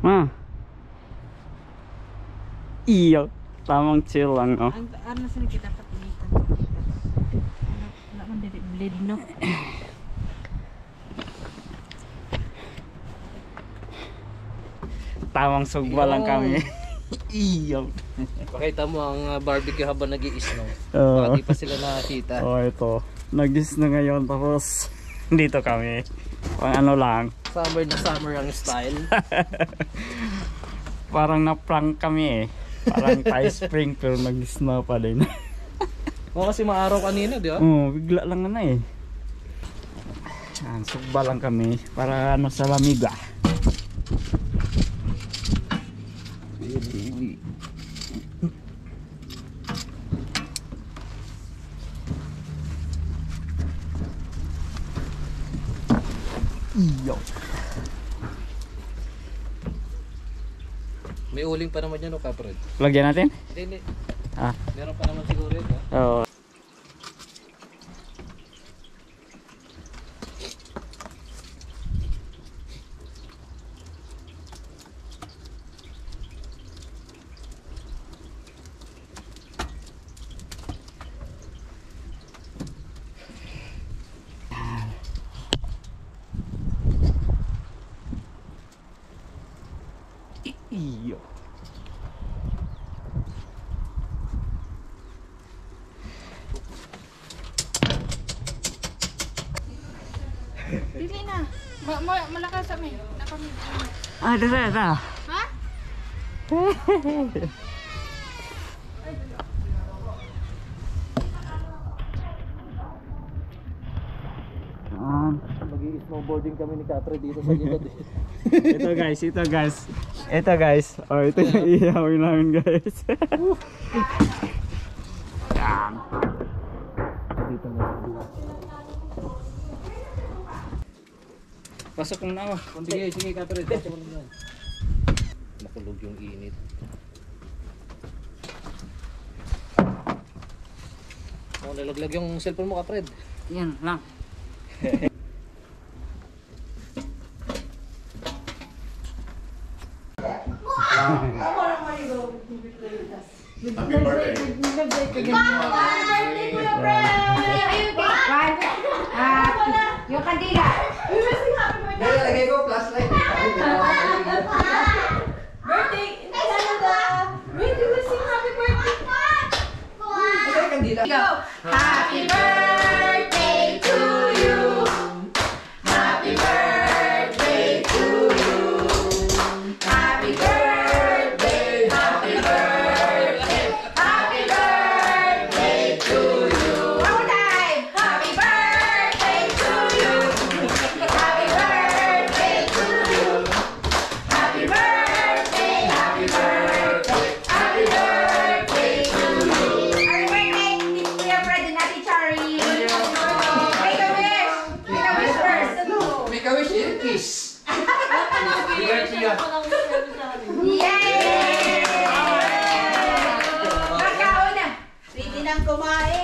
Ma. Iyo. Tamang chill lang, no? Ano sila kita kapulitan? Wala man blade, no? Tamang sugba lang kami. Iyo. Pakita mo ang barbecue habang nag-i-snow. Oo. Hindi pa sila nakakita. Oh, ito. Nag-dis na ngayon tapos dito kami. Pang ano lang. Summer na summer ang style. Parang na-prank kami eh. Parang Thai spring pero nag-snow pa din. Oo, kasi maaraw kanina, di ba? Oo, bigla lang na eh. Yan, sugba lang kami para ano sa lamiga. Iyo. May uling pa naman yan, o kapred? Lagyan natin? Hindi. Ah. Meron pa naman siguro yun, ha? Oo. Iyo. Dili na. Malakas kami. Ah, dara. Ha? Mag-i-snowboarding kami ni kapred dito sa likod. Ito guys. Oh, ito yung ihawin namin guys. Yan. Dito na. Pasok mo na ako. Sige kapred. Pasok mo na. Nakulog yung init. Oh, nalaglag yung cellphone mo kapred. Yan lang. Yung kandila. Lagay ko flashlight. Birthday in Canada. Wait, you will sing happy birthday. Lagay kandila. Happy birthday to you. Happy birthday to you. Happy birthday. Happy birthday. Happy birthday to you. One more time. Happy birthday to you. Happy birthday to you. Happy birthday. Happy birthday. Happy birthday to you. Happy birthday, Kuya Fred and Ate Chari. Make a wish. Make a wish first. Make a wish, kiss. Bigyan siya.